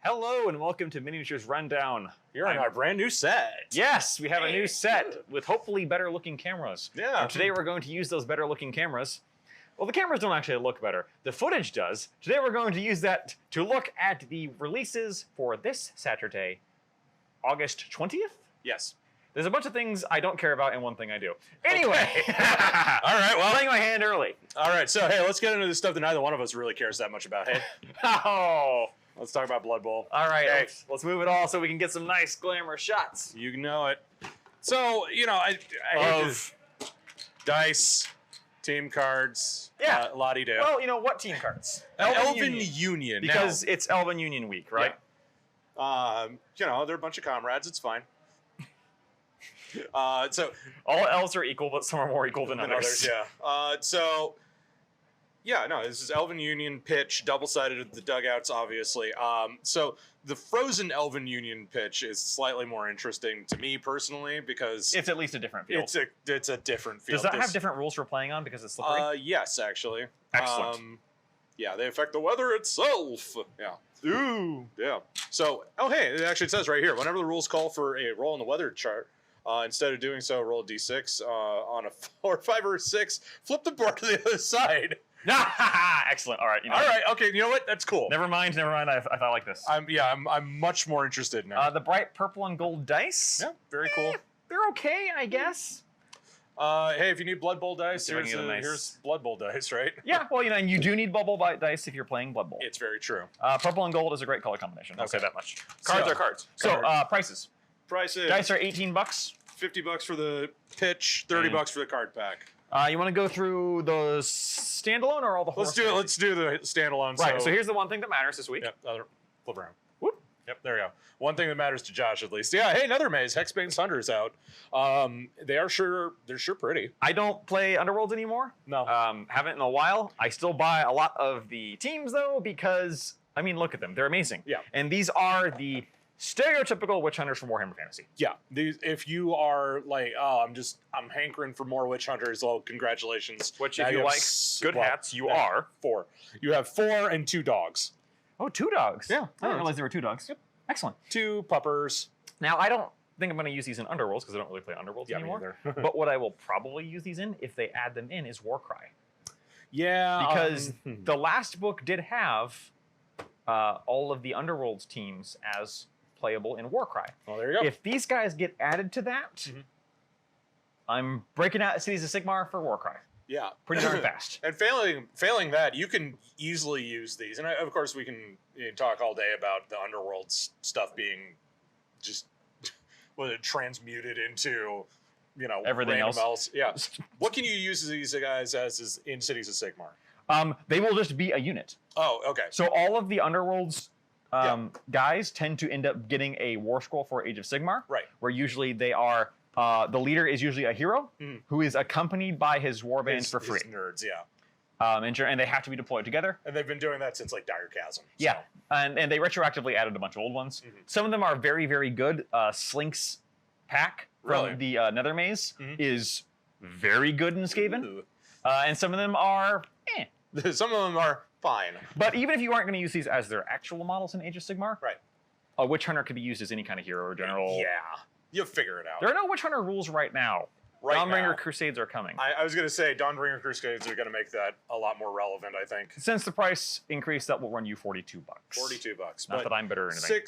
Hello and welcome to Miniatures Rundown. You're on our brand new set. Yes, we have a new set with hopefully better looking cameras. Yeah. And today we're going to use those better looking cameras. Well, the cameras don't actually look better. The footage does. Today we're going to use that to look at the releases for this Saturday, August 20th? Yes. There's a bunch of things I don't care about and one thing I do. Anyway. Okay. All right, well. Playing my hand early. All right, so hey, let's get into the stuff that neither one of us really cares that much about. Hey, Oh. let's talk about Blood Bowl. All right, Hey. let's move it all so we can get some nice glamorous shots. You know it. So, you know, I hate this. Dice, team cards, Yeah. la-di-do. Well, you know what team cards? Elven Union. Because it's Elven Union week, right? Yeah. You know, they're a bunch of comrades. It's fine. So all elves are equal, but some are more equal than others. Yeah. Yeah, no, this is Elven Union pitch, double-sided at the dugouts, obviously. So the Frozen Elven Union pitch is slightly more interesting to me personally because It's at least a different field. it's a different field. Does that have different rules for playing on because it's slippery? Yes, actually. Excellent. Yeah, they affect the weather itself. Yeah. Ooh. Yeah. So, oh hey, it actually says right here, whenever the rules call for a roll in the weather chart, instead of doing so, roll a d6 on a 4, 5, or 6. Flip the board to the other side. Excellent. All right. All right. Okay. You know what? That's cool. Never mind. I thought like this. I'm much more interested now. The bright purple and gold dice. Yeah. Very cool. They're okay, I guess. Hey, if you need Blood Bowl dice, See if I can get a nice- here's Blood Bowl dice, right? Yeah. Well, you know, and you do need bubble dice if you're playing Blood Bowl. It's very true. Purple and gold is a great color combination. I'll say Okay. that much. Cards So- are cards. So prices. Prices. Dice are $18. $50 for the pitch, $30 for the card pack. You want to go through the standalone or all the? Let's do it. Let's do the standalone. Right. So here's the one thing that matters this week. Yep. Flip around. Whoop. Yep. There we go. One thing that matters to Josh, at least. Yeah. Hey, another maze. Hexbane's Hunter's out. They're sure pretty. I don't play Underworlds anymore. No. Haven't in a while. I still buy a lot of the teams though because I mean, look at them. They're amazing. Yeah. And these are the stereotypical witch hunters from Warhammer Fantasy. Yeah, if you are like, oh, I'm hankering for more witch hunters. Well, congratulations. Which, Now if you have like good hats, you are. 4. You have 4 and 2 dogs. Oh, 2 dogs. Yeah. I didn't realize there were 2 dogs. Yep. Excellent. 2 puppers. Now, I don't think I'm going to use these in Underworlds because I don't really play Underworlds anymore. But what I will probably use these in, if they add them in, is Warcry. Yeah. Because the last book did have all of the Underworlds teams as playable in Warcry. Well, there you go. If these guys get added to that, I'm breaking out Cities of Sigmar for Warcry. Yeah. Pretty darn fast. And failing that, you can easily use these. And of course, we can talk all day about the Underworld stuff being just transmuted into Everything random else. Yeah. What can you use these guys as is in Cities of Sigmar? They will just be a unit. Oh, okay. So all of the Underworlds guys tend to end up getting a war scroll for Age of Sigmar. Right. Where usually they are, the leader is usually a hero who is accompanied by his warband for free. His nerds, yeah. And they have to be deployed together. And they've been doing that since like Dire Chasm. So. Yeah, and they retroactively added a bunch of old ones. Some of them are very, very good. Slink's pack from the Nether Maze is very good in Skaven. And some of them are Some of them are fine. But even if you aren't going to use these as their actual models in Age of Sigmar, right? A Witch Hunter could be used as any kind of hero or general. Yeah, you'll figure it out. There are no Witch Hunter rules right now. Dawnbringer Crusades are coming. I was going to say Dawnbringer Crusades are going to make that a lot more relevant, I think. Since the price increase, that will run you $42. $42. Not that I'm bitter or anything.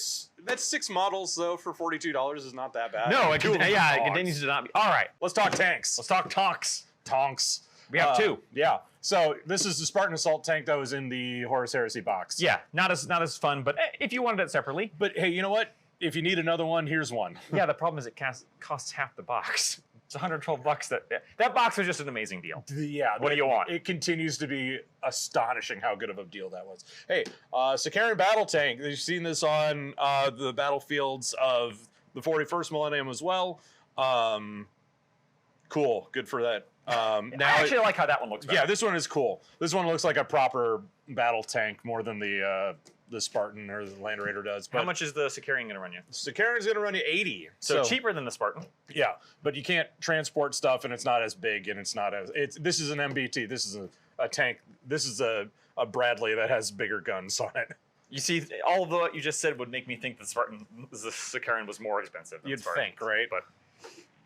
That's 6 models though for $42 is not that bad. No, it continues to not be. All right, let's talk tanks. Let's talk tonks. Tonks. We have 2. Yeah. So this is the Spartan Assault tank that was in the Horus Heresy box. Yeah, not as fun, but if you wanted it separately. But hey, you know what? If you need another one, here's one. Yeah, the problem is it costs half the box. It's $112. That box was just an amazing deal. Yeah. What do you want? It continues to be astonishing how good of a deal that was. Hey, Sakarian Battle Tank. You've seen this on the battlefields of the 41st millennium as well. Cool. Good for that. Now I actually like how that one looks better. Yeah, this one is cool. This one looks like a proper battle tank more than the Spartan or the Land Raider does. But how much is the Sakarian going to run you? Sakarian's going to run you 80. So cheaper than the Spartan. Yeah, but you can't transport stuff, and it's not as big, and it's not as... This is an MBT. This is a tank. This is a Bradley that has bigger guns on it. You see, all of what you just said would make me think the Sakaran was more expensive than You'd Spartan. think, right?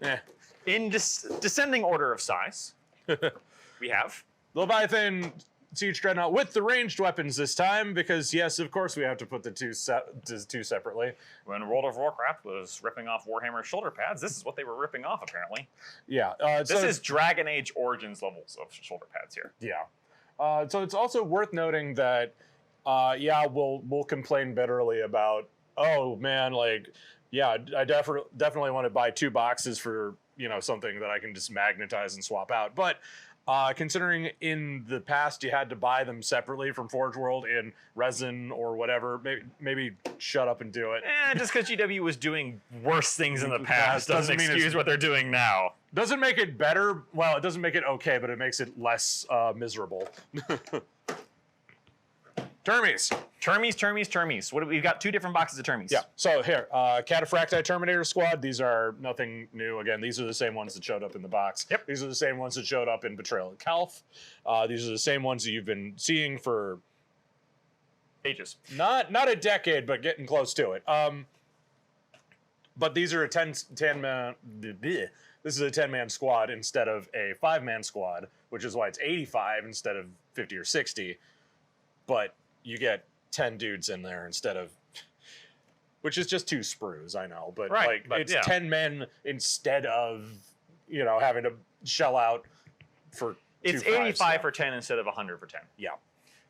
But in descending order of size, we have Leviathan Siege Dreadnought with the ranged weapons this time, because yes, of course we have to put the two separately. When World of Warcraft was ripping off Warhammer shoulder pads, this is what they were ripping off, apparently. Yeah. This is Dragon Age Origins levels of shoulder pads here. Yeah. So it's also worth noting that, we'll complain bitterly about, oh man, like, yeah, I definitely want to buy 2 boxes for, something that I can just magnetize and swap out. But considering in the past you had to buy them separately from Forge World in resin or whatever, maybe shut up and do it. Just because GW was doing worse things in the past doesn't excuse what they're doing now. Doesn't make it better. Well, it doesn't make it okay, but it makes it less miserable. Termies. We've got 2 different boxes of Termies. Yeah. So here, Cataphracti Terminator Squad. These are nothing new. Again, these are the same ones that showed up in the box. Yep. These are the same ones that showed up in Betrayal at Calf. These are the same ones that you've been seeing for ages. Not a decade, but getting close to it. But these are a 10 man. This is a 10-man squad instead of a 5-man squad, which is why it's 85 instead of 50 or 60. But you get 10 dudes in there instead of, which is just 2 sprues, I know, but it's 10 men instead of, having to shell out for. It's 85 for 10 instead of 100 for 10. Yeah.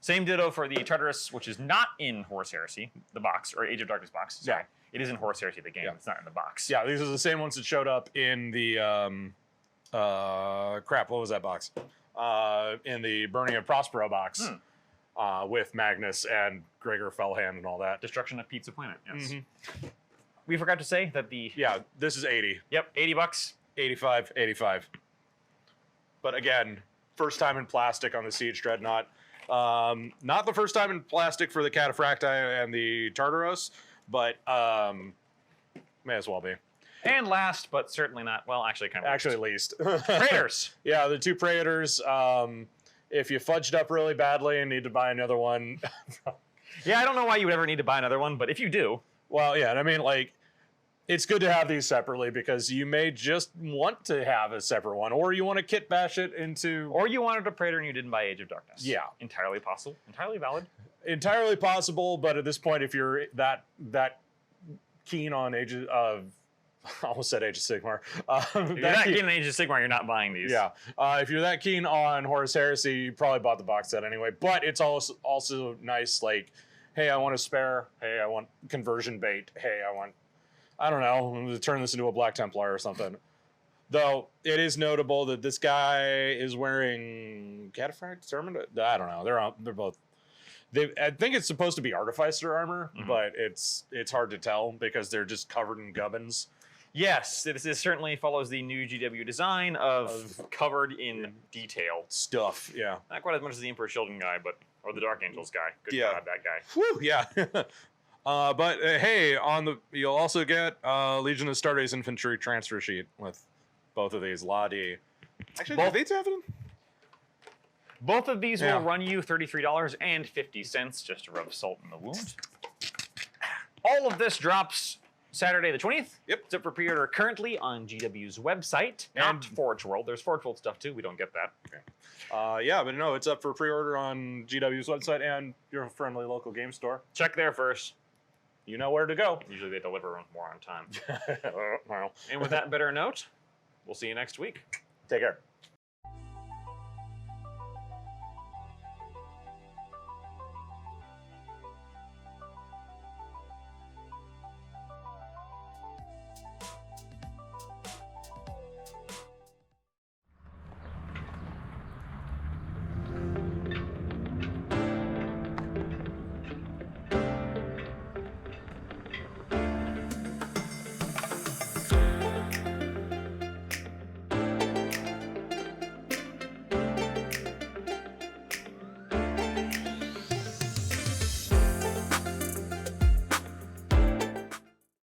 Same ditto for the Tartarus, which is not in Horus Heresy, the box, or Age of Darkness box. Sorry. Yeah. It is in Horus Heresy, the game. Yeah. It's not in the box. Yeah, these are the same ones that showed up in the, what was that box? In the Burning of Prospero box. With Magnus and Gregor Fellhand and all that. Destruction of Pizza Planet, yes. Mm-hmm. We forgot to say that the... Yeah, this is 80. Yep, $80. 85. But again, first time in plastic on the Siege Dreadnought. Not the first time in plastic for the Cataphracti and the Tartaros, but may as well be. And last, but certainly not, well, actually kind of Actually least. Praetors. Yeah, the 2 Praetors. If you fudged up really badly and need to buy another one. Yeah, I don't know why you would ever need to buy another one, but if you do. Well, yeah, and I mean, like, it's good to have these separately because you may just want to have a separate one, or you want to kit bash it into. Or you wanted a Praetor and you didn't buy Age of Darkness. Yeah. Entirely possible. Entirely valid. Entirely possible, but at this point, if you're that keen on Age of. I almost said Age of Sigmar. If you're that keen on Age of Sigmar, you're not buying these. Yeah. If you're that keen on Horus Heresy, you probably bought the box set anyway. But it's also nice, like, hey, I want a spare. Hey, I want conversion bait. Hey, I don't know, I'm going to turn this into a Black Templar or something. Though, it is notable that this guy is wearing Cataphract Terminator. I don't know. They're both... I think it's supposed to be Artificer armor, but it's hard to tell because they're just covered in gubbins. Yes, this certainly follows the new GW design of covered in detail stuff. Yeah, not quite as much as the Emperor Children guy, or the Dark Angels guy. Good God, that guy. Whew, yeah. But hey, you'll also get Legion of Astartes infantry transfer sheet with both of these. Ladi. Actually, do they have them? Both of these will run you $33.50, just to rub salt in the wound. All of this drops Saturday the 20th. Yep. It's up for pre-order currently on GW's website, not Forge World. There's Forge World stuff too. We don't get that. Okay. Yeah, but no, it's up for pre-order on GW's website and your friendly local game store. Check there first. You know where to go. Usually they deliver more on time. And with that better note, we'll see you next week. Take care.